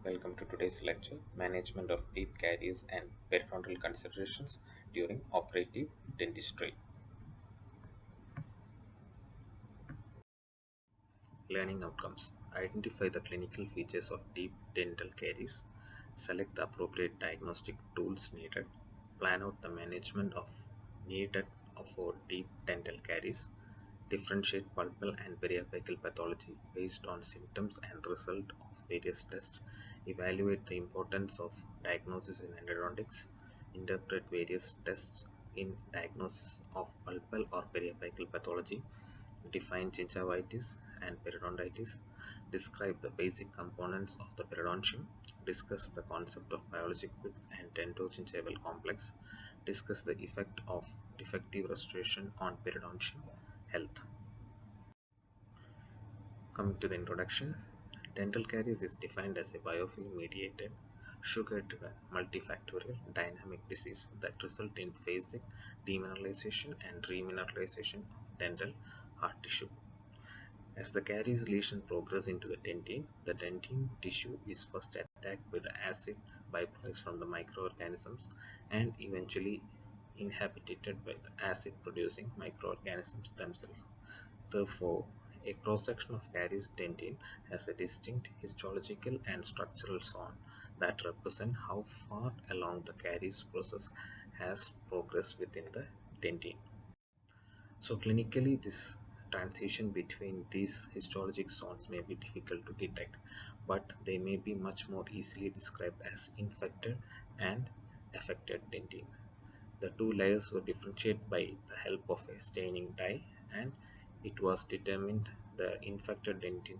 Welcome to today's lecture, Management of Deep Caries and Periodontal Considerations during Operative Dentistry. Learning Outcomes. Identify the clinical features of deep dental caries. Select the appropriate diagnostic tools needed. Plan out the management of needed for deep dental caries. Differentiate pulpal and periapical pathology based on symptoms and result of various tests. Evaluate the importance of diagnosis in endodontics. Interpret various tests in diagnosis of pulpal or periapical pathology. Define gingivitis and periodontitis. Describe the basic components of the periodontium. Discuss the concept of biological and dentogingival complex. Discuss the effect of defective restoration on periodontial health. Coming to the introduction, dental caries is defined as a biofilm mediated, sugar driven, multifactorial dynamic disease that results in phasic demineralization and remineralization of dental hard tissue. As the caries lesion progresses into the dentin tissue is first attacked by the acid byproducts from the microorganisms and eventually inhabited by the acid producing microorganisms themselves. Therefore, a cross-section of caries dentin has a distinct histological and structural zone that represent how far along the caries process has progressed within the dentin. So clinically, this transition between these histologic zones may be difficult to detect, but they may be much more easily described as infected and affected dentin. The two layers were differentiated by the help of a staining dye, and it was determined the infected dentin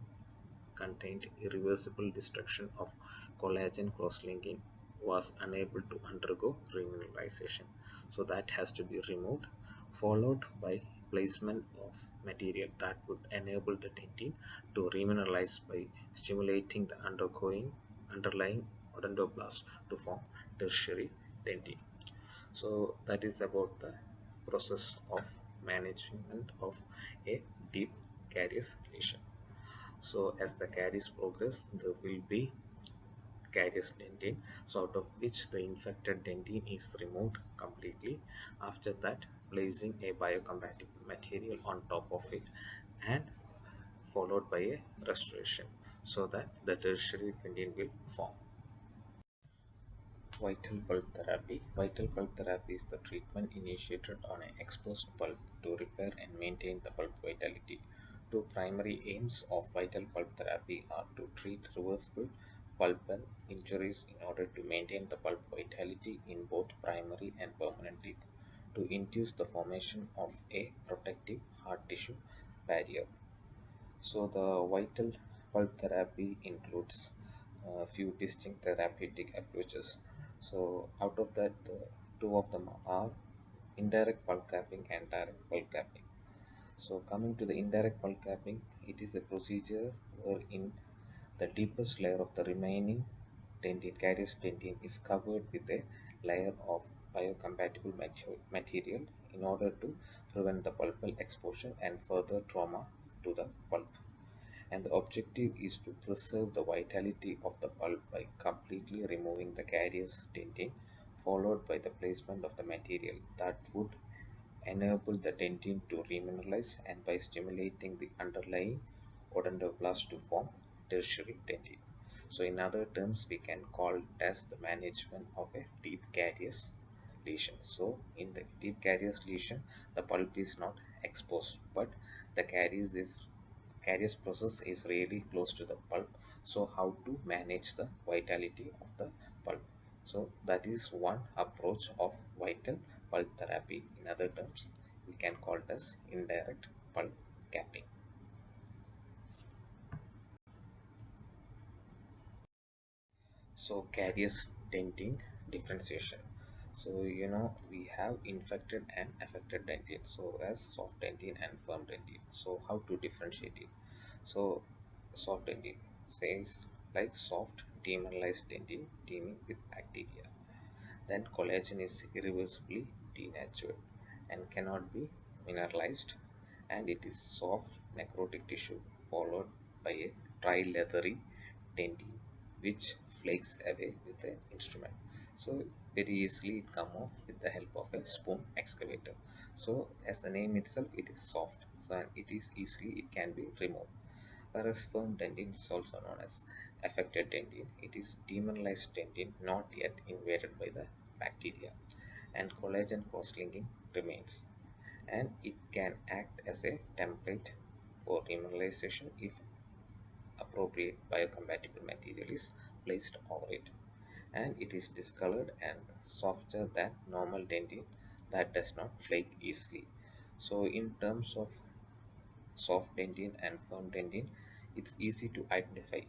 contained irreversible destruction of collagen cross-linking was unable to undergo remineralization, so that has to be removed, followed by placement of material that would enable the dentin to remineralize by stimulating the underlying odontoblast to form tertiary dentin. So that is about the process of management of a deep caries lesion. So as the caries progress, there will be caries dentin, so out of which the infected dentin is removed completely. After that, placing a biocompatible material on top of it and followed by a restoration so that the tertiary dentin will form. Vital pulp therapy. Vital pulp therapy is the treatment initiated on an exposed pulp to repair and maintain the pulp vitality. Two primary aims of vital pulp therapy are to treat reversible pulpal injuries in order to maintain the pulp vitality in both primary and permanent teeth, to induce the formation of a protective hard tissue barrier. So the vital pulp therapy includes a few distinct therapeutic approaches. So out of that, two of them are indirect pulp capping and direct pulp capping. So coming to the indirect pulp capping, it is a procedure wherein the deepest layer of the remaining dentin, caries dentin, is covered with a layer of biocompatible material in order to prevent the pulpal exposure and further trauma to the pulp. And the objective is to preserve the vitality of the pulp by completely removing the caries dentin, followed by the placement of the material that would enable the dentin to remineralize and by stimulating the underlying odontoblast to form tertiary dentin. So in other terms, we can call it as the management of a deep caries lesion. So in the deep caries lesion, the pulp is not exposed, but the caries process is really close to the pulp. So how to manage the vitality of the pulp? So that is one approach of vital pulp therapy. In other terms, we can call it as indirect pulp capping. So caries dentin differentiation. So we have infected and affected dentin. So as soft dentin and firm dentin. So how to differentiate it? So soft dentin says like soft demineralized dentin teeming with bacteria. Then collagen is irreversibly denatured and cannot be mineralized, and it is soft necrotic tissue followed by a dry leathery dentin. which flakes away with the instrument. So very easily it come off with the help of a spoon excavator. So as the name itself, it is soft, so and it is easily it can be removed. Whereas firm dentin is also known as affected dentin. It is demineralized dentin not yet invaded by the bacteria, and collagen cross-linking remains, and it can act as a template for remineralization if appropriate biocompatible material is placed over it, and it is discolored and softer than normal dentin that does not flake easily. So in terms of soft dentin and firm dentin, it's easy to identify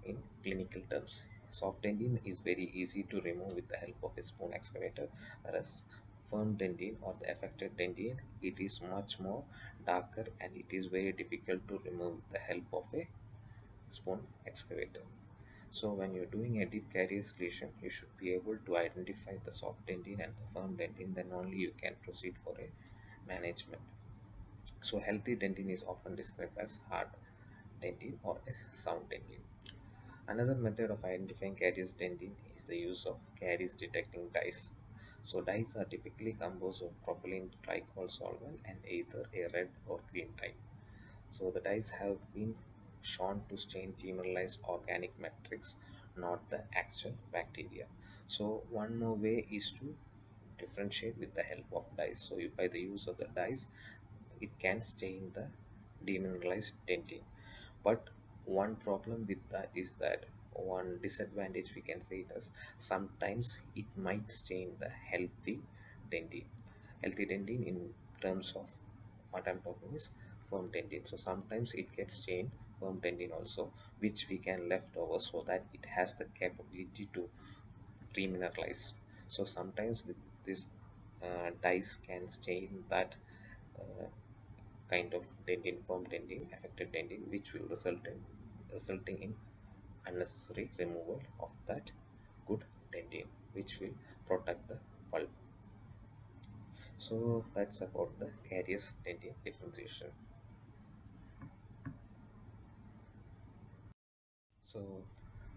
in clinical terms. Soft dentin is very easy to remove with the help of a spoon excavator, whereas firm dentin or the affected dentin, it is much more darker and it is very difficult to remove with the help of a spoon excavator. So when you're doing a deep caries lesion, you should be able to identify the soft dentin and the firm dentin, then only you can proceed for a management. So healthy dentin is often described as hard dentin or as sound dentin. Another method of identifying caries dentin is the use of caries detecting dyes. So dyes are typically composed of propylene glycol solvent and either a red or green dye. So the dyes have been shown to stain demineralized organic matrix, not the actual bacteria. So one more way is to differentiate with the help of dyes. So by the use of the dyes, it can stain the demineralized dentin. But one problem with that is that one disadvantage we can say it as sometimes it might stain the healthy dentin. Healthy dentin in terms of what I'm talking is firm dentin. So sometimes it gets stained firm dentin also, which we can left over so that it has the capability to remineralize. So sometimes with this dyes can stain that uh, kind of dentin, firm dentin, affected dentin, which will resulting in unnecessary removal of that good dentin, which will protect the pulp. So that's about the caries dentin differentiation. So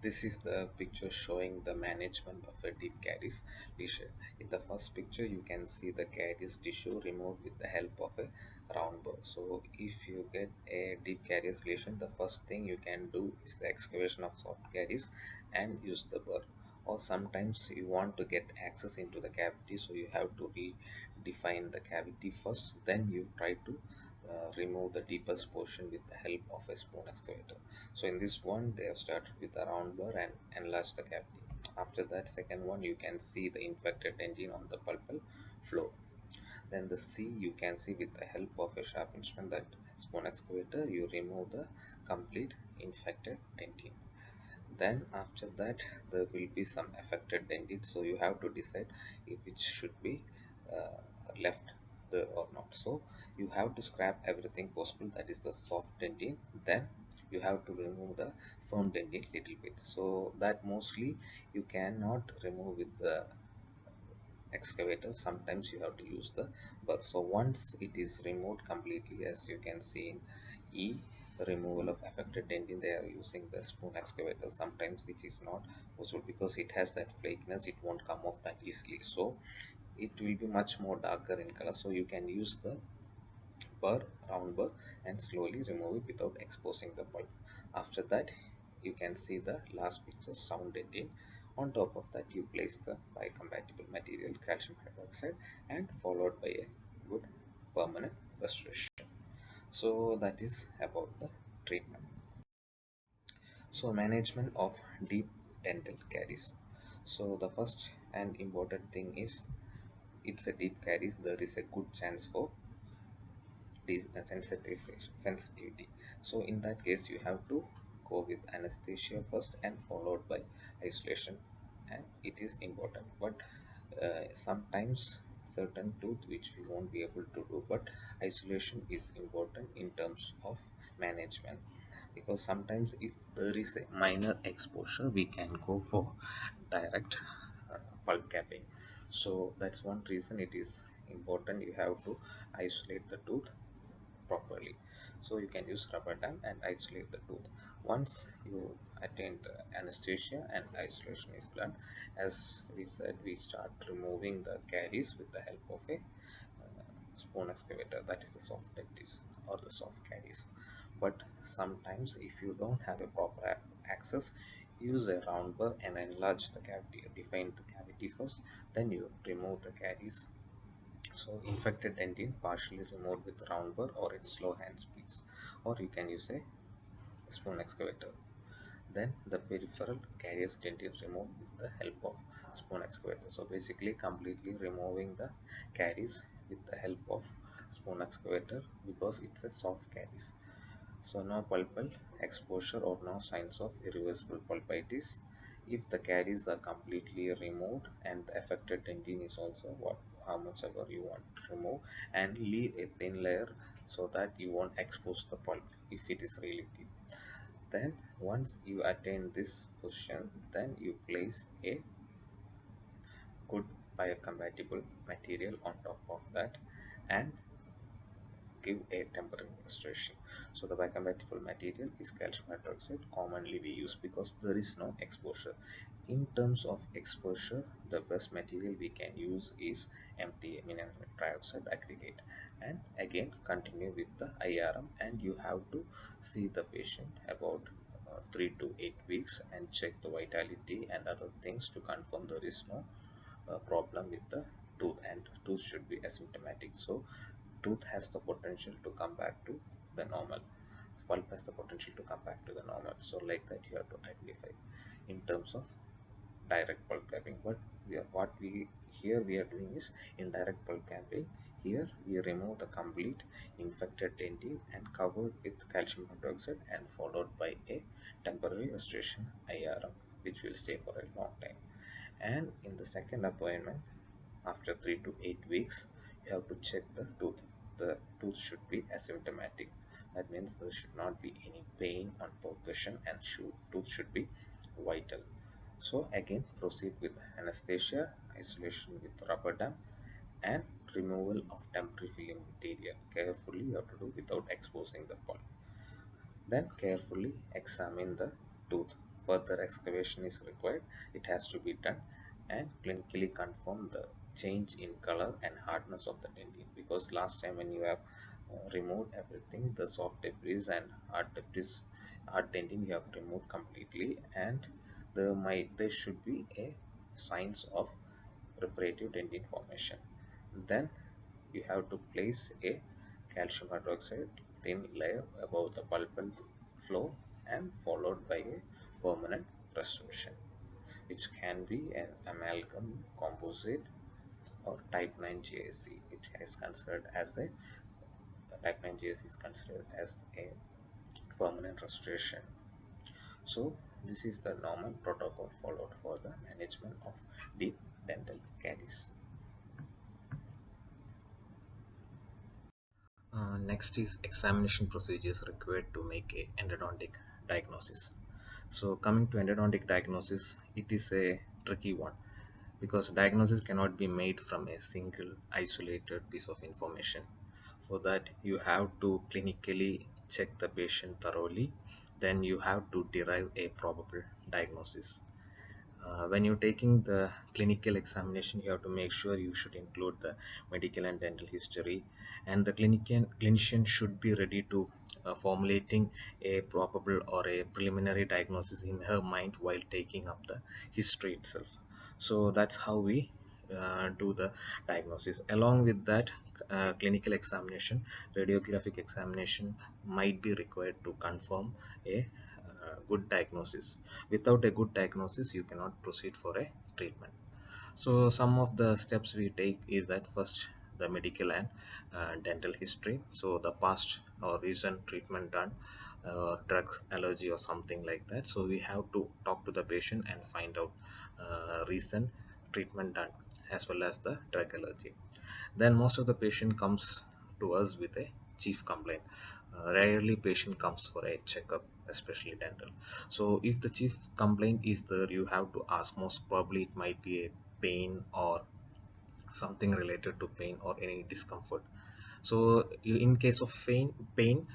this is the picture showing the management of a deep caries lesion. In the first picture, you can see the caries tissue removed with the help of a round burr. So if you get a deep caries lesion, the first thing you can do is the excavation of soft caries and use the burr. Or sometimes you want to get access into the cavity, so you have to redefine the cavity first, then you try to remove the deepest portion with the help of a spoon excavator. So in this one, they have started with a round burr and enlarged the cavity. After that second one, you can see the infected dentin on the pulpal floor. Then the C, you can see with the help of a sharp instrument, that spoon excavator, you remove the complete infected dentin. Then after that, there will be some affected dentin, so you have to decide if it should be uh, left there or not. So you have to scrap everything possible, that is the soft dentin, then you have to remove the firm dentin little bit, so that mostly you cannot remove with the excavator. Sometimes you have to use the burr. So once it is removed completely, as you can see in E, removal of affected dentin, they are using the spoon excavator sometimes, which is not possible because it has that flakiness, it won't come off that easily, so it will be much more darker in color. So you can use the burr, round burr, and slowly remove it without exposing the pulp. After that, you can see the last picture, sound dentin. On top of that, you place the biocompatible material, calcium hydroxide, and followed by a good permanent restoration. So that is about the treatment. So management of deep dental caries. So the first and important thing is, it's a deep caries, there is a good chance for sensitivity. So in that case, you have to go with anesthesia first and followed by isolation, and it is important. But sometimes certain tooth which we won't be able to do, but isolation is important in terms of management, because sometimes if there is a minor exposure, we can go for direct pulp capping. So that's one reason it is important, you have to isolate the tooth properly. So you can use rubber dam and isolate the tooth. Once you attain the anesthesia and isolation is done, as we said, we start removing the caries with the help of a spoon excavator, that is the soft dentist or the soft caries. But sometimes if you don't have a proper access, use a round burr and enlarge the cavity. Define the cavity first, then you remove the caries. So infected dentin partially removed with round burr or in slow hand speeds, or you can use a spoon excavator. Then the peripheral caries dentin removed with the help of spoon excavator. So basically completely removing the caries with the help of spoon excavator, because it's a soft caries. So no pulpal exposure or no signs of irreversible pulpitis. If the caries are completely removed and the affected dentin is also what how much ever you want to remove, and leave a thin layer so that you won't expose the pulp if it is really deep. Then once you attain this position, then you place a good biocompatible material on top of that and give a temporary restoration. So the biocompatible material is calcium hydroxide, commonly we use because there is no exposure. In terms of exposure, the best material we can use is MTA, mineral trioxide aggregate. And again continue with the IRM, and you have to see the patient about 3 to 8 weeks and check the vitality and other things to confirm there is no problem with the tooth, and tooth should be asymptomatic. So tooth has the potential to come back to the normal, pulp has the potential to come back to the normal. So like that you have to identify in terms of direct pulp capping. But what we here we are doing is indirect pulp capping. Here we remove the complete infected dentin and covered with calcium hydroxide and followed by a temporary restoration IRM, which will stay for a long time. And in the second appointment, after 3 to 8 weeks, you have to check the tooth. The tooth should be asymptomatic. That means there should not be any pain on percussion, and tooth should be vital. So again proceed with anesthesia, isolation with rubber dam, and removal of temporary film material. Carefully you have to do without exposing the pulp. Then carefully examine the tooth. Further excavation is required. It has to be done, and clinically confirm the change in color and hardness of the dentin, because last time when you have removed everything, the soft debris and hard dentin you have removed completely, and there should be a signs of reparative dentin formation. Then you have to place a calcium hydroxide thin layer above the pulpal floor and followed by a permanent restoration, which can be an amalgam composite or type 9 GAC. It is considered as a type 9 GAC is considered as a permanent restoration. So this is the normal protocol followed for the management of deep dental caries. Next is examination procedures required to make a endodontic diagnosis. So coming to endodontic diagnosis, it is a tricky one because diagnosis cannot be made from a single isolated piece of information. For that, you have to clinically check the patient thoroughly, then you have to derive a probable diagnosis. When you're taking the clinical examination, you have to make sure you should include the medical and dental history, and the clinician should be ready to formulating a probable or a preliminary diagnosis in her mind while taking up the history itself. So that's how we do the diagnosis. Along with that, clinical examination, radiographic examination might be required to confirm a good diagnosis. Without a good diagnosis, you cannot proceed for a treatment. So some of the steps we take is that first, the medical and dental history, so the past or recent treatment done, drugs allergy or something like that. So we have to talk to the patient and find out recent treatment done as well as the drug allergy. Then most of the patient comes to us with a chief complaint. Rarely patient comes for a checkup, especially dental. So if the chief complaint is there, you have to ask. Most probably it might be a pain or something related to pain or any discomfort. So in case of pain,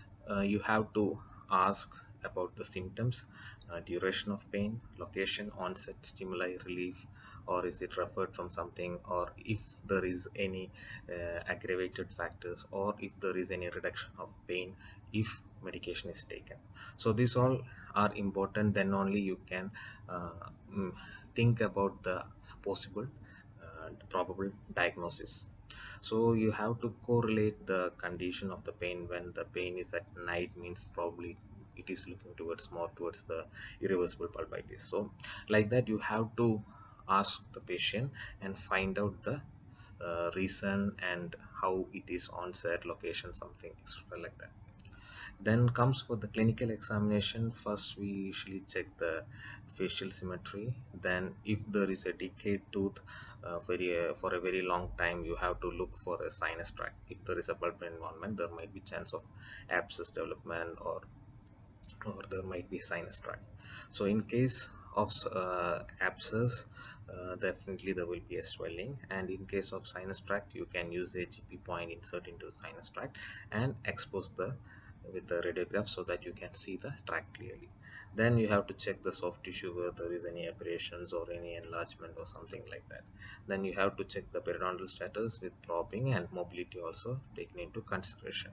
you have to ask about the symptoms, duration of pain, location, onset, stimuli, relief, or is it referred from something, or if there is any aggravated factors, or if there is any reduction of pain if medication is taken. So these all are important, then only you can mm, think about the possible probable diagnosis. So you have to correlate the condition of the pain. When the pain is at night, means probably it is looking towards more towards the irreversible pulpitis. So like that, you have to ask the patient and find out the reason and how it is onset, location, something extra like that. Then comes for the clinical examination. First, we usually check the facial symmetry. Then, if there is a decayed tooth for a very long time, you have to look for a sinus tract. If there is a pulpal involvement, there might be chance of abscess development, or there might be sinus tract. So in case of abscess, definitely there will be a swelling, and in case of sinus tract, you can use a GP point, insert into the sinus tract and expose the with the radiograph so that you can see the tract clearly. Then you have to check the soft tissue, whether there is any abrasions or any enlargement or something like that. Then you have to check the periodontal status with probing and mobility also taken into consideration.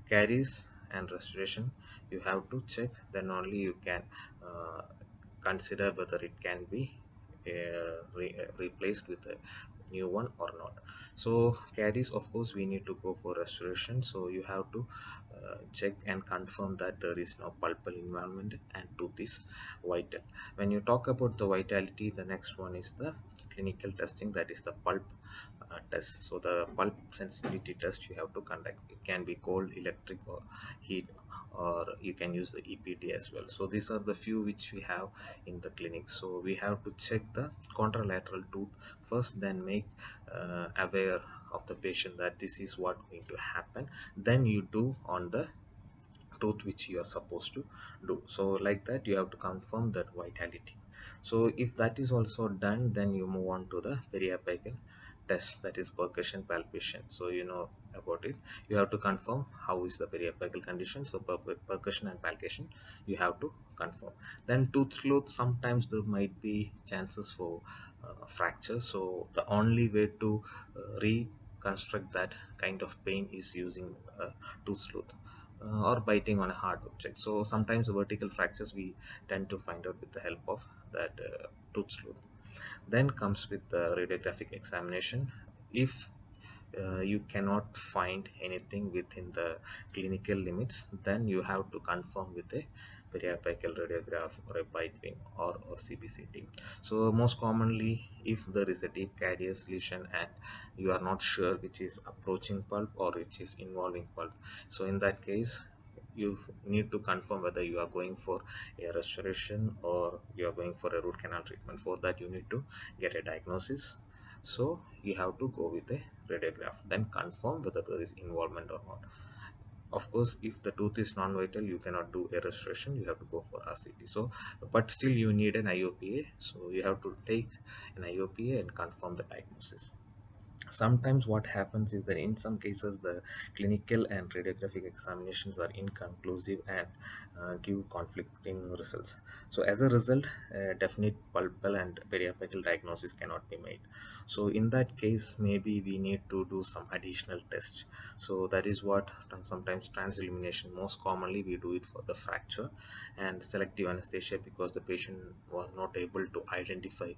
Caries and restoration you have to check, then only you can uh, consider whether it can be replaced with a new one or not. So caries, of course, we need to go for restoration, so you have to check and confirm that there is no pulpal involvement and tooth is vital. When you talk about the vitality, the next one is the clinical testing, that is the pulp test. So the pulp sensitivity test you have to conduct. It can be cold, electric, or heat, or you can use the EPD as well. So these are the few which we have in the clinic. So we have to check the contralateral tooth first, then make aware of the patient that this is what going to happen, then you do on the tooth which you are supposed to do. So like that, you have to confirm that vitality. So if that is also done, then you move on to the periapical test, that is percussion palpation. So you know about it, you have to confirm how is the periapical condition. So percussion and palpation you have to confirm. Then tooth sleuth, sometimes there might be chances for fracture. So the only way to reconstruct that kind of pain is using tooth sleuth or biting on a hard object. So sometimes vertical fractures we tend to find out with the help of that tooth sleuth. Then comes with the radiographic examination. If you cannot find anything within the clinical limits, then you have to confirm with a periapical radiograph or a bite wing, or CBCT. So most commonly, if there is a deep carious lesion and you are not sure which is approaching pulp or which is involving pulp, so in that case you need to confirm whether you are going for a restoration or you are going for a root canal treatment. For that, you need to get a diagnosis. So you have to go with a radiograph, then confirm whether there is involvement or not. Of course, if the tooth is non-vital, you cannot do a restoration, you have to go for RCT. So but still you need an IOPA, so you have to take an IOPA and confirm the diagnosis. Sometimes what happens is that in some cases the clinical and radiographic examinations are inconclusive and give conflicting results. So as a result, a definite pulpal and periapical diagnosis cannot be made. So in that case, maybe we need to do some additional tests. So that is what sometimes transillumination, most commonly we do it for the fracture, and selective anesthesia because the patient was not able to identify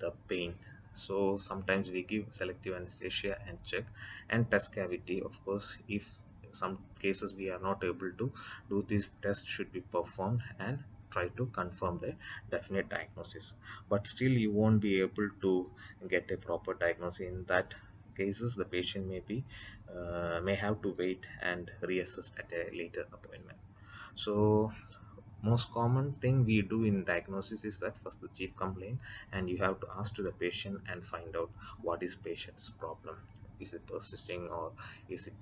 the pain. So sometimes we give selective anesthesia and check, and test cavity. Of course, if some cases we are not able to do this, test should be performed and try to confirm the definite diagnosis. But still you won't be able to get a proper diagnosis. In that cases, the patient may have to wait and reassess at a later appointment. So most common thing we do in diagnosis is that first the chief complaint, and you have to ask to the patient and find out what is patient's problem. Is it persisting, or is it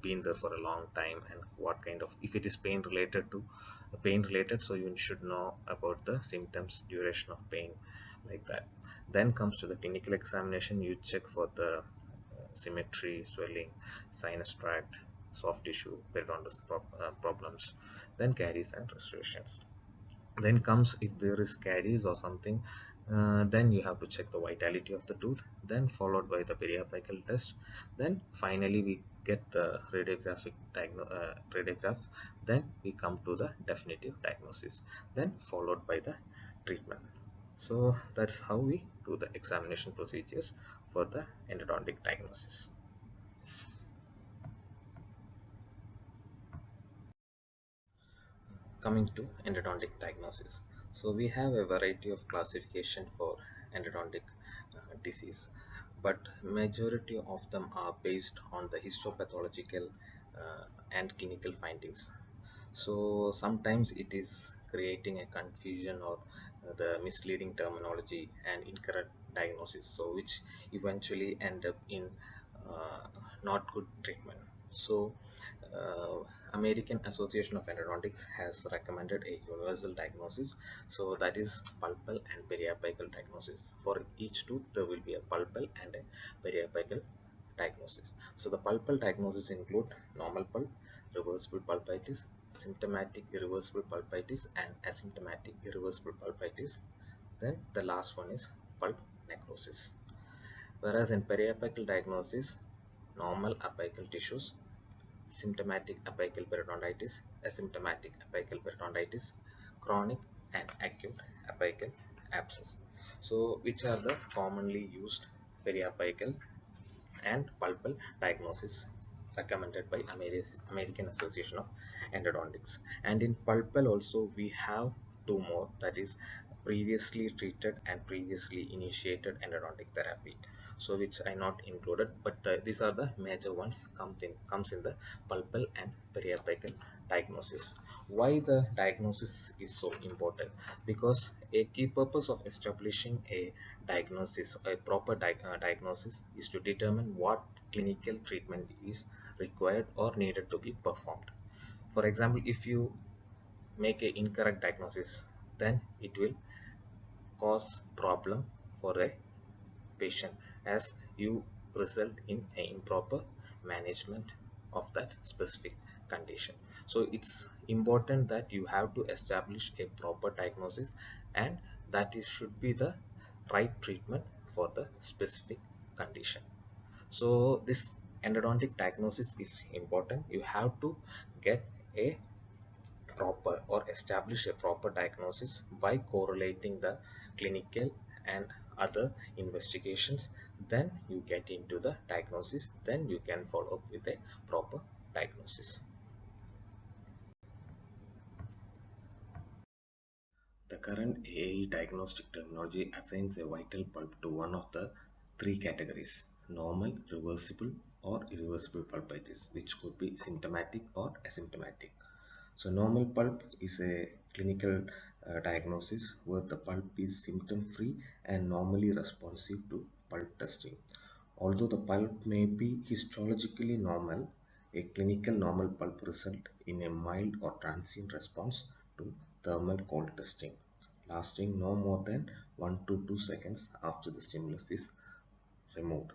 been there for a long time, and what kind of, if it is pain related, so you should know about the symptoms, duration of pain, like that. Then comes to the clinical examination. You check for the symmetry, swelling, sinus tract, soft tissue periodontal problems, then caries and restorations. Then comes if there is caries or something, then you have to check the vitality of the tooth, then followed by the periapical test, then finally we get the radiograph, then we come to the definitive diagnosis, then followed by the treatment. So that's how we do the examination procedures for the endodontic diagnosis. Coming to endodontic diagnosis, so we have a variety of classification for endodontic disease, but majority of them are based on the histopathological and clinical findings. So sometimes it is creating a confusion or the misleading terminology and incorrect diagnosis, so which eventually end up in uh, not good treatment. So American Association of Endodontics has recommended a universal diagnosis, so that is pulpal and periapical diagnosis. For each tooth there will be a pulpal and a periapical diagnosis. So the pulpal diagnosis include normal pulp, reversible pulpitis, symptomatic irreversible pulpitis, and asymptomatic irreversible pulpitis. Then the last one is pulp necrosis. Whereas in periapical diagnosis, normal apical tissues, symptomatic apical periodontitis, asymptomatic apical periodontitis, chronic and acute apical abscess. So, which are the commonly used periapical and pulpal diagnosis recommended by American Association of Endodontics. And in pulpal also we have two more, that is previously treated and previously initiated endodontic therapy, so which I not included, but these are the major ones comes in the pulpal and periapical diagnosis. Why the diagnosis is so important? Because a key purpose of establishing a diagnosis, a proper diagnosis, is to determine what clinical treatment is required or needed to be performed. For example, if you make a incorrect diagnosis, then it will cause problem for a patient, as you result in an improper management of that specific condition. So it's important that you have to establish a proper diagnosis, and that is should be the right treatment for the specific condition. So this endodontic diagnosis is important. You have to get a proper or establish a proper diagnosis by correlating the clinical and other investigations. Then you get into the diagnosis, then you can follow up with a proper diagnosis. The current AI diagnostic terminology assigns a vital pulp to one of the three categories: normal, reversible, or irreversible pulpitis, which could be symptomatic or asymptomatic. So, normal pulp is a clinical diagnosis where the pulp is symptom free and normally responsive to pulp testing. Although the pulp may be histologically normal, a clinical normal pulp result in a mild or transient response to thermal cold testing, lasting no more than 1 to 2 seconds after the stimulus is removed.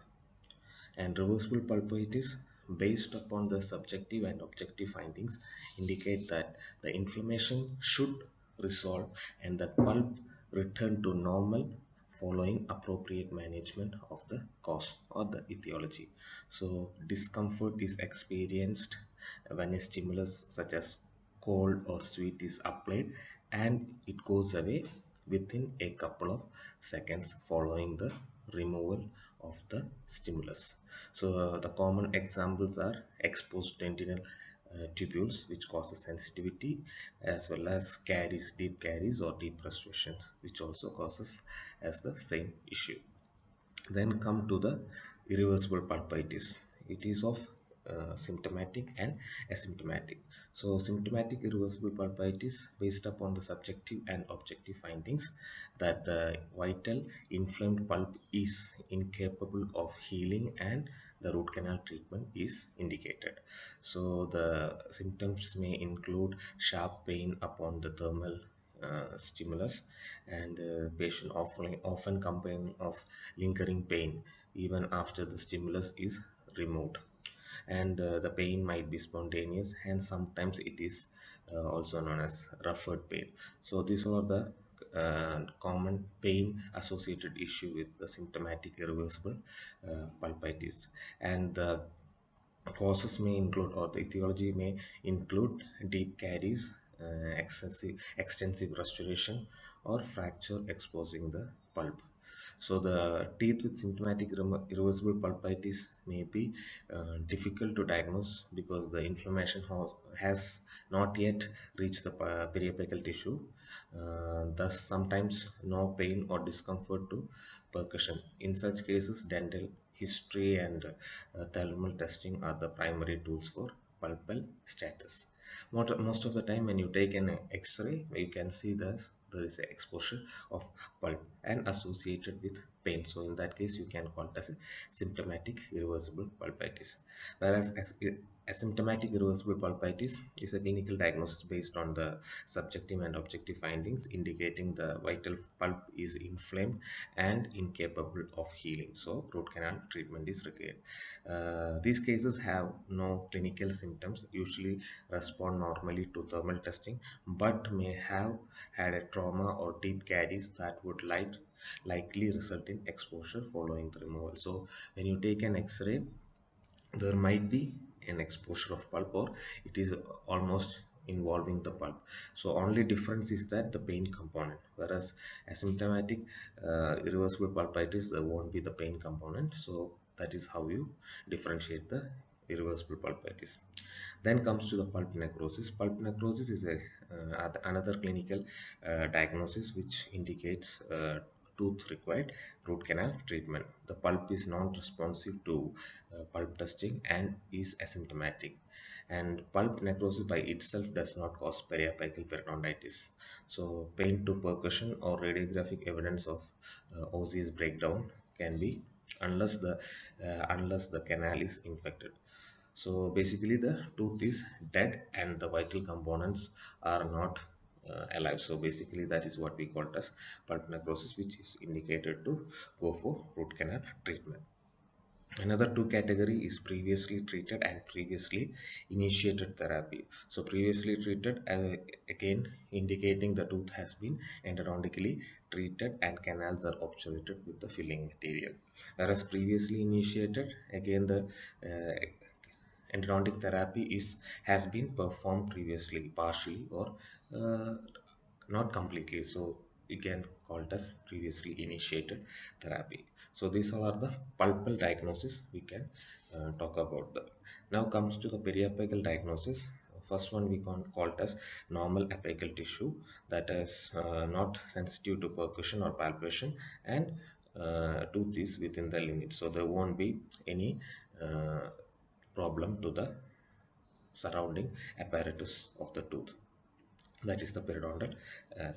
And reversible pulpitis, based upon the subjective and objective findings, indicate that the inflammation should resolve and the pulp return to normal following appropriate management of the cause or the etiology. So discomfort is experienced when a stimulus such as cold or sweet is applied, and it goes away within a couple of seconds following the removal of the stimulus. So the common examples are exposed dentinal tubules, which causes sensitivity, as well as caries, deep caries or deep restorations, which also causes as the same issue. Then come to the irreversible pulpitis. It is of symptomatic and asymptomatic. So symptomatic irreversible pulpitis, based upon the subjective and objective findings that the vital inflamed pulp is incapable of healing and the root canal treatment is indicated. So the symptoms may include sharp pain upon the thermal stimulus, and patient often complain of lingering pain even after the stimulus is removed. and the pain might be spontaneous, and sometimes it is also known as referred pain. So these are the common pain associated issue with the symptomatic irreversible pulpitis. And the causes may include, or the etiology may include, deep caries, extensive restoration, or fracture exposing the pulp. So the teeth with symptomatic irreversible pulpitis may be difficult to diagnose because the inflammation has not yet reached the periapical tissue. Thus, sometimes no pain or discomfort to percussion. In such cases, dental history and thermal testing are the primary tools for pulpal status. Most of the time, when you take an X-ray, you can see that there is a exposure of pulp and associated with pain. So in that case, you can call it as a symptomatic irreversible pulpitis. Whereas asymptomatic irreversible pulpitis is a clinical diagnosis based on the subjective and objective findings indicating the vital pulp is inflamed and incapable of healing. So root canal treatment is required. These cases have no clinical symptoms, usually respond normally to thermal testing, but may have had a trauma or deep caries that would likely result in exposure following the removal. So when you take an X-ray, there might be an exposure of pulp, or it is almost involving the pulp. So only difference is that the pain component, whereas asymptomatic irreversible pulpitis, there won't be the pain component. So that is how you differentiate the irreversible pulpitis. Then comes to the pulp necrosis. Pulp necrosis is another clinical diagnosis which indicates tooth required root canal treatment. The pulp is non-responsive to pulp testing and is asymptomatic. And pulp necrosis by itself does not cause periapical periodontitis. So pain to percussion or radiographic evidence of osseous breakdown can be, unless the canal is infected. So basically, the tooth is dead and the vital components are not alive. So basically, that is what we call as pulp necrosis, which is indicated to go for root canal treatment. Another two category is previously treated and previously initiated therapy. So previously treated, again indicating the tooth has been endodontically treated and canals are obturated with the filling material. Whereas previously initiated, again the endodontic therapy is has been performed previously, partially or uh, not completely. So you can call it as previously initiated therapy. So these all are the pulpal diagnosis we can talk about. The now comes to the periapical diagnosis. First one we can call it as normal apical tissue, that is not sensitive to percussion or palpation, and tooth is within the limit, so there won't be any uh, problem to the surrounding apparatus of the tooth, that is the periodontal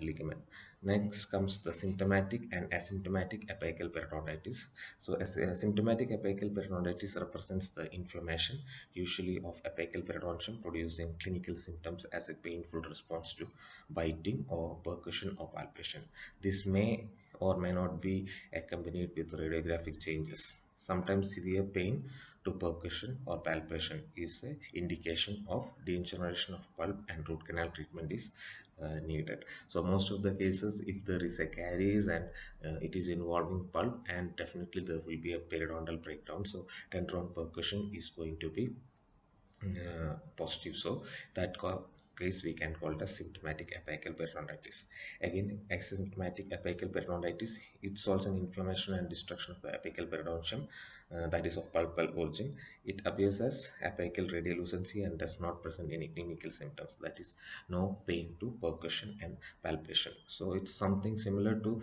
ligament. Next comes the symptomatic and asymptomatic apical periodontitis. So as symptomatic apical periodontitis represents the inflammation, usually of apical periodontium, producing clinical symptoms as a painful response to biting or percussion or palpation. This may or may not be accompanied with radiographic changes. Sometimes severe pain to percussion or palpation is an indication of degeneration of pulp and root canal treatment is needed. So most of the cases, if there is a caries and it is involving pulp, and definitely there will be a periodontal breakdown. So dendron percussion is going to be positive. So that case we can call it as symptomatic apical periodontitis. Again, asymptomatic apical periodontitis, it's also an inflammation and destruction of the apical periodontium, that is of pulpal origin. It appears as apical radiolucency and does not present any clinical symptoms, that is no pain to percussion and palpation. So it's something similar to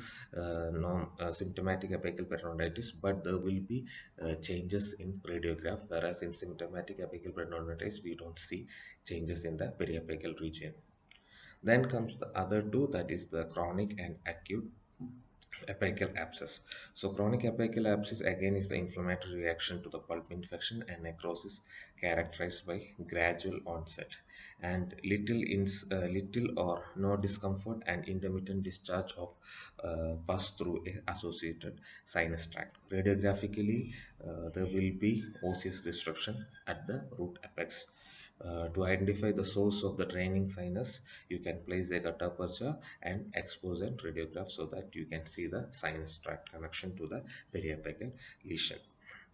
symptomatic apical periodontitis, but there will be changes in radiograph, whereas in symptomatic apical periodontitis we don't see changes in the periapical region. Then comes the other two, that is the chronic and acute Apical abscess. So chronic apical abscess again is the inflammatory reaction to the pulp infection and necrosis characterized by gradual onset and little or no discomfort and intermittent discharge of pus through a associated sinus tract. Radiographically, there will be osseous destruction at the root apex. To identify the source of the draining sinus, you can place a gutta percha and expose a radiograph so that you can see the sinus tract connection to the periapical lesion.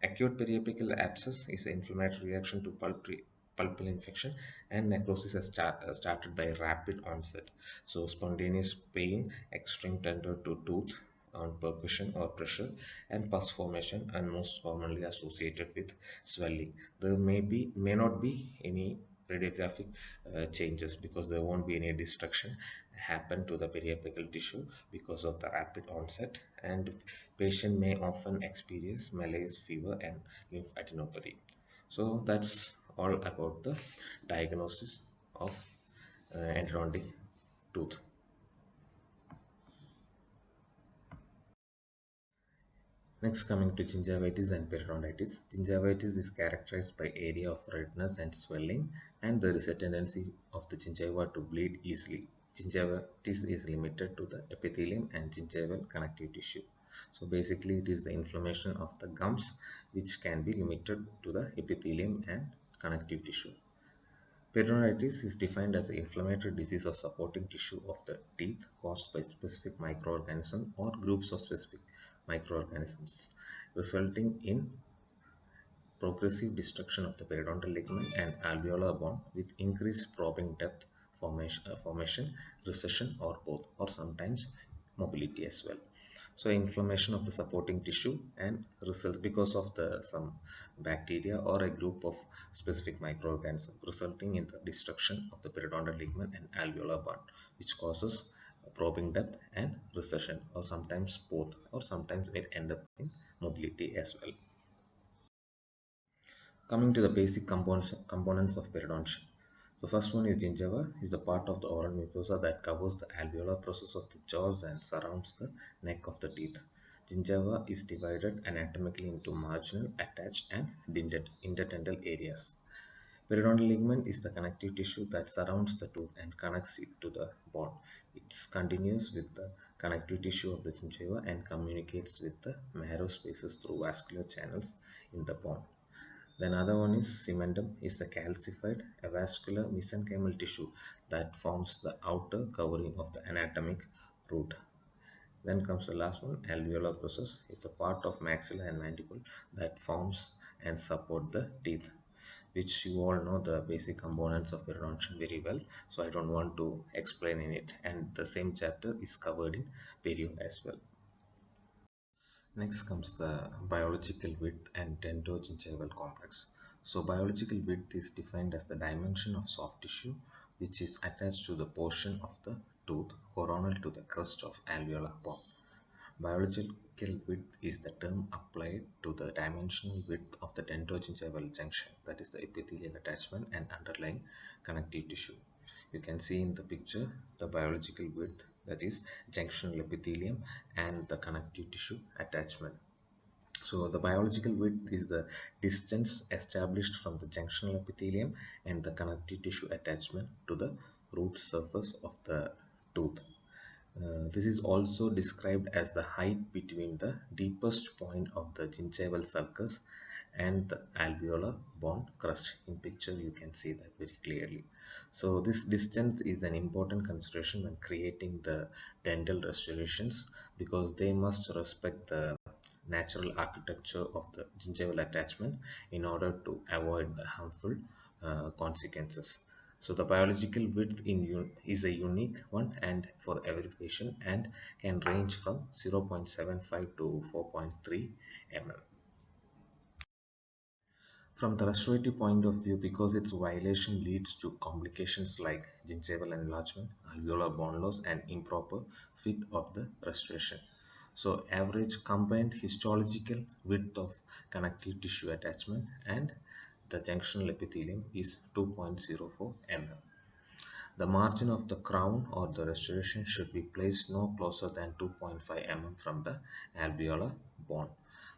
Acute periapical abscess is an inflammatory reaction to pulpal infection, and necrosis is started by rapid onset. So spontaneous pain, extreme tender to tooth on percussion or pressure, and pus formation and most commonly associated with swelling. There may not be any radiographic changes because there won't be any destruction happen to the periapical tissue because of the rapid onset, and patient may often experience malaise, fever, and lymphadenopathy. So that's all about the diagnosis of endodontic tooth. Next, coming to gingivitis and periodontitis. Gingivitis is characterized by area of redness and swelling, and there is a tendency of the gingiva to bleed easily. Gingivitis is limited to the epithelium and gingival connective tissue. So basically, it is the inflammation of the gums which can be limited to the epithelium and connective tissue. Periodontitis is defined as an inflammatory disease of supporting tissue of the teeth caused by specific microorganism or groups of specific microorganisms, resulting in progressive destruction of the periodontal ligament and alveolar bone with increased probing depth, formation, recession, or both, or sometimes mobility as well. So inflammation of the supporting tissue and result because of the some bacteria or a group of specific microorganisms, resulting in the destruction of the periodontal ligament and alveolar bone, which causes probing depth and recession, or sometimes both, or sometimes it end up in mobility as well. Coming to the basic components of periodontium. So first one is gingiva, is the part of the oral mucosa that covers the alveolar process of the jaws and surrounds the neck of the teeth. Gingiva is divided anatomically into marginal, attached, and interdental areas. Periodontal ligament is the connective tissue that surrounds the tooth and connects it to the bone. It's continuous with the connective tissue of the gingiva and communicates with the marrow spaces through vascular channels in the bone. The another one is cementum, is the calcified avascular mesenchymal tissue that forms the outer covering of the anatomic root. Then comes the last one, alveolar process. It's a part of maxilla and mandible that forms and support the teeth, which you all know the basic components of periodontium very well. So I don't want to explain in it. And the same chapter is covered in perio as well. Next comes the biological width and dentogingival complex. So biological width is defined as the dimension of soft tissue which is attached to the portion of the tooth coronal to the crest of alveolar bone. Biological width is the term applied to the dimensional width of the dentogingival junction, that is the epithelial attachment and underlying connective tissue. You can see in the picture the biological width, that is junctional epithelium and the connective tissue attachment. So the biological width is the distance established from the junctional epithelium and the connective tissue attachment to the root surface of the tooth. This is also described as the height between the deepest point of the gingival sulcus and the alveolar bone crust. In picture you can see that very clearly. So this distance is an important consideration when creating the dental restorations because they must respect the natural architecture of the gingival attachment in order to avoid the harmful consequences. So the biological width is a unique one and for every patient and can range from 0.75 to 4.3 mm. From the restorative point of view, because its violation leads to complications like gingival enlargement, alveolar bone loss, and improper fit of the restoration. So, average combined histological width of connective tissue attachment and the junctional epithelium is 2.04 mm. The margin of the crown or the restoration should be placed no closer than 2.5 mm from the alveolar bone.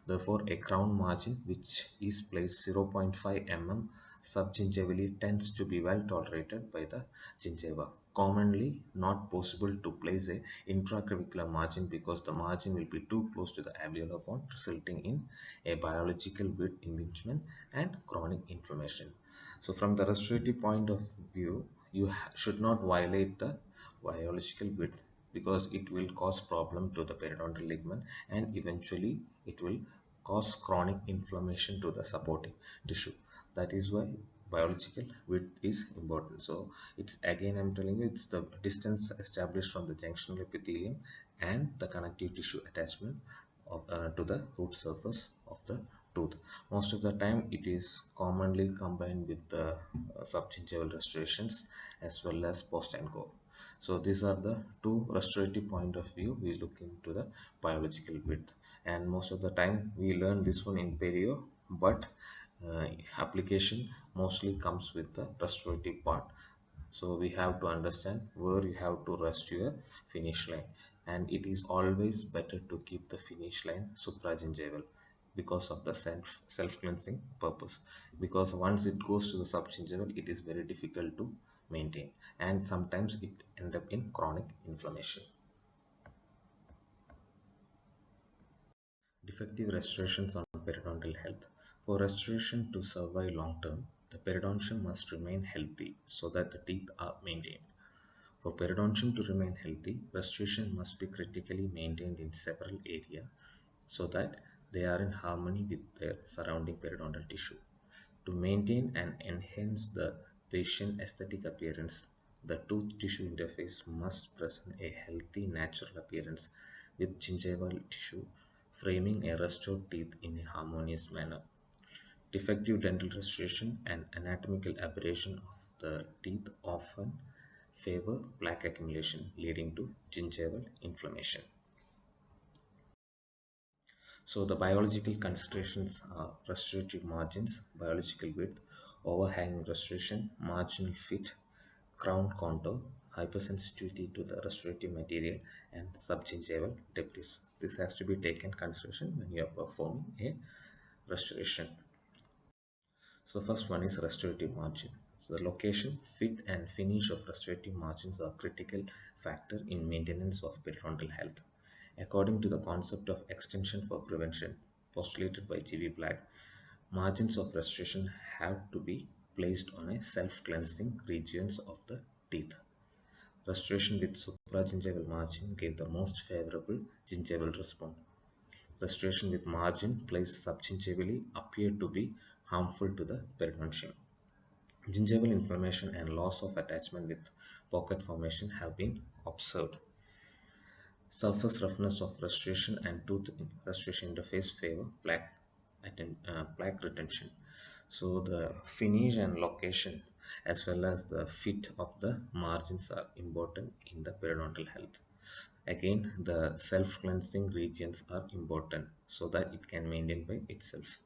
Therefore, a crown margin which is placed 0.5 mm subgingivally tends to be well tolerated by the gingiva. Commonly not possible to place a intraclavicular margin because the margin will be too close to the alveolar bone, resulting in a biological width impingement and chronic inflammation. So from the restorative point of view, you should not violate the biological width because it will cause problem to the periodontal ligament, and eventually it will cause chronic inflammation to the supporting tissue. That is why biological width is important. So it's, again I'm telling you, it's the distance established from the junctional epithelium and the connective tissue attachment to the root surface of the tooth. Most of the time it is commonly combined with the subgingival restorations as well as post and core. So these are the two restorative point of view. We look into the biological width, and most of the time we learn this one in perio, but uh, application mostly comes with the restorative part. So we have to understand where you have to rest your finish line, and it is always better to keep the finish line supragingival because of the self cleansing purpose, because once it goes to the subgingival it is very difficult to maintain, and sometimes it end up in chronic inflammation. Defective restorations on periodontal health. For restoration to survive long term, the periodontium must remain healthy so that the teeth are maintained. For periodontium to remain healthy, restoration must be critically maintained in several areas so that they are in harmony with their surrounding periodontal tissue. To maintain and enhance the patient aesthetic appearance, the tooth tissue interface must present a healthy natural appearance with gingival tissue framing a restored teeth in a harmonious manner. Defective dental restoration and anatomical aberration of the teeth often favor plaque accumulation, leading to gingival inflammation. So the biological considerations are restorative margins, biological width, overhanging restoration, marginal fit, crown contour, hypersensitivity to the restorative material, and subgingival debris. This has to be taken consideration when you are performing a restoration. So first one is restorative margin. So the location, fit and finish of restorative margins are critical factor in maintenance of periodontal health. According to the concept of extension for prevention postulated by G.V. Black, margins of restoration have to be placed on a self-cleansing regions of the teeth. Restoration with supragingival margin gave the most favorable gingival response. Restoration with margin placed subgingivally appeared to be harmful to the periodontium. Gingival inflammation and loss of attachment with pocket formation have been observed. Surface roughness of restoration and tooth restoration interface favor plaque retention. So the finish and location as well as the fit of the margins are important in the periodontal health. Again, the self-cleansing regions are important so that it can maintain by itself.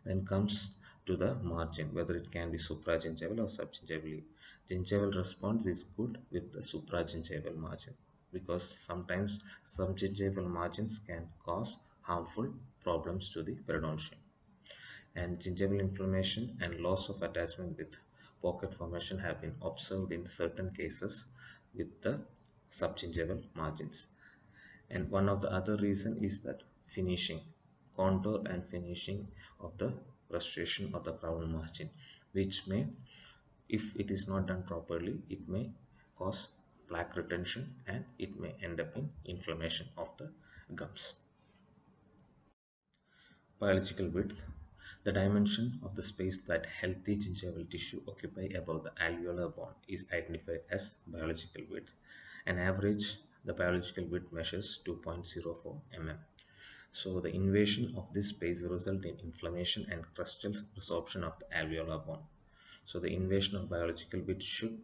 Then comes to the margin, whether it can be supragingival or subgingivally. Gingival response is good with the supragingival margin because sometimes subgingival margins can cause harmful problems to the periodontium. And gingival inflammation and loss of attachment with pocket formation have been observed in certain cases with the subgingival margins. And one of the other reason is that finishing, contour and finishing of the restoration of the crown margin, which may, if it is not done properly, it may cause plaque retention and it may end up in inflammation of the gums. Biological width. The dimension of the space that healthy gingival tissue occupy above the alveolar bone is identified as biological width. On average, the biological width measures 2.04 mm. So the invasion of this space result in inflammation and crustal resorption of the alveolar bone. So the invasion of biological width should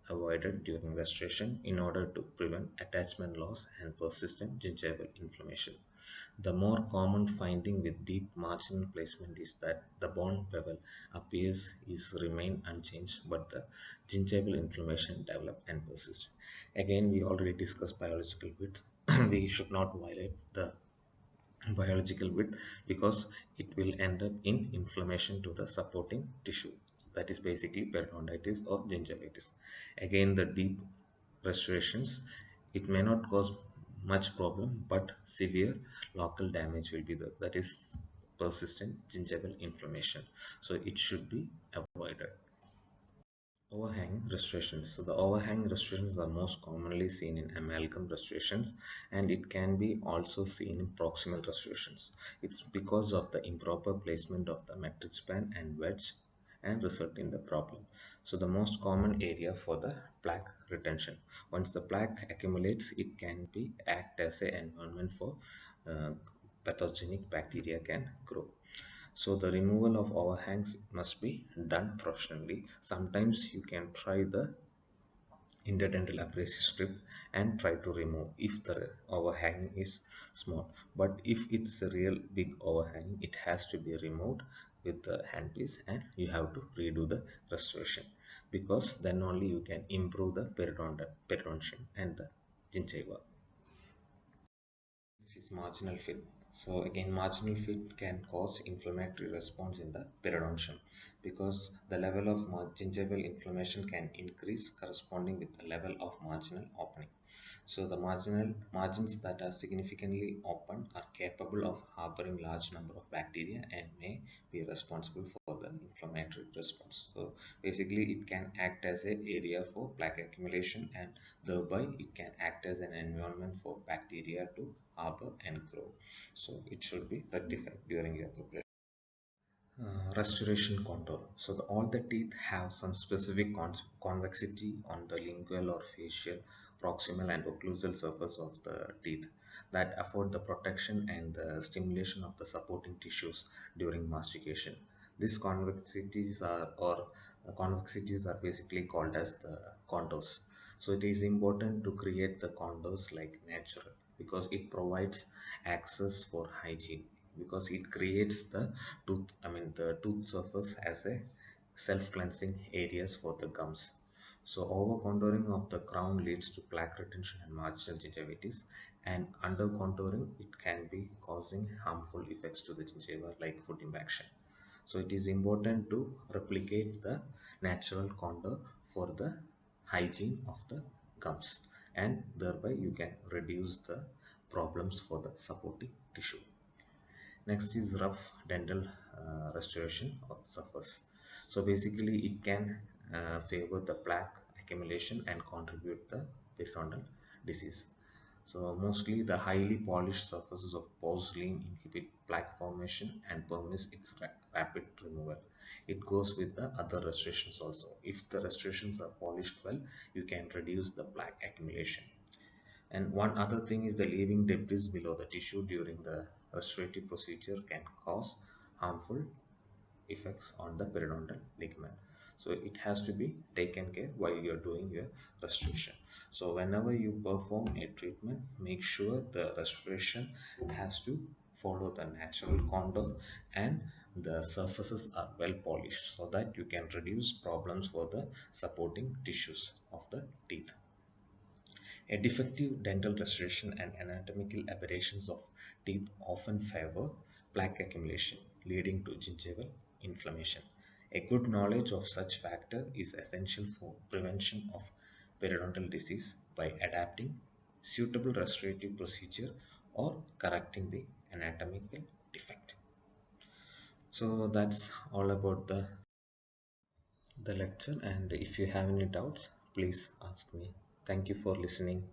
avoided during restoration in order to prevent attachment loss and persistent gingival inflammation. The more common finding with deep marginal placement is that the bone bevel appears is remain unchanged, but the gingival inflammation develop and persist. Again, we already discussed biological width. We should not violate the biological width because it will end up in inflammation to the supporting tissue, that is basically periodontitis or gingivitis. Again, the deep restorations, it may not cause much problem, but severe local damage will be there, that is persistent gingival inflammation, so it should be avoided. Overhang restorations. So the overhang restorations are most commonly seen in amalgam restorations, and it can be also seen in proximal restorations. It's because of the improper placement of the metric span and wedge and result in the problem. So the most common area for the plaque retention. Once the plaque accumulates, it can be act as an environment for uh, pathogenic bacteria can grow. So the removal of overhangs must be done professionally. Sometimes you can try the interdental abrasive strip and try to remove if the overhang is small. But if it's a real big overhang, it has to be removed with the handpiece and you have to redo the restoration, because then only you can improve the periodontium and the gingiva. This is marginal fit. So again, marginal fit can cause inflammatory response in the periodontium because the level of gingival inflammation can increase corresponding with the level of marginal opening. So the marginal margins that are significantly open are capable of harboring large number of bacteria and may be responsible for the inflammatory response. So basically it can act as an area for plaque accumulation, and thereby it can act as an environment for bacteria to harbor and grow. So it should be rectified during your preparation. Restoration contour. So all the teeth have some specific convexity on the lingual or facial, proximal and occlusal surface of the teeth that afford the protection and the stimulation of the supporting tissues during mastication. These convexities are basically called as the contours. So it is important to create the contours like natural because it provides access for hygiene, because it creates the tooth surface as a self-cleansing areas for the gums. So over contouring of the crown leads to plaque retention and marginal gingivitis, and under contouring it can be causing harmful effects to the gingiva like foot impaction. So it is important to replicate the natural contour for the hygiene of the gums, and thereby you can reduce the problems for the supporting tissue. Next is rough dental restoration of surface. So basically it can favor the plaque accumulation and contribute the periodontal disease. So mostly the highly polished surfaces of porcelain inhibit plaque formation and permits its rapid removal. It goes with the other restorations also. If the restorations are polished well, you can reduce the plaque accumulation. And one other thing is the leaving debris below the tissue during the restorative procedure can cause harmful effects on the periodontal ligament. So it has to be taken care while you're doing your restoration. So whenever you perform a treatment, make sure the restoration has to follow the natural contour and the surfaces are well polished so that you can reduce problems for the supporting tissues of the teeth. A defective dental restoration and anatomical aberrations of teeth often favor plaque accumulation, leading to gingival inflammation. A good knowledge of such factor is essential for prevention of periodontal disease by adapting suitable restorative procedure or correcting the anatomical defect. So that's all about the lecture, and if you have any doubts, please ask me. Thank you for listening.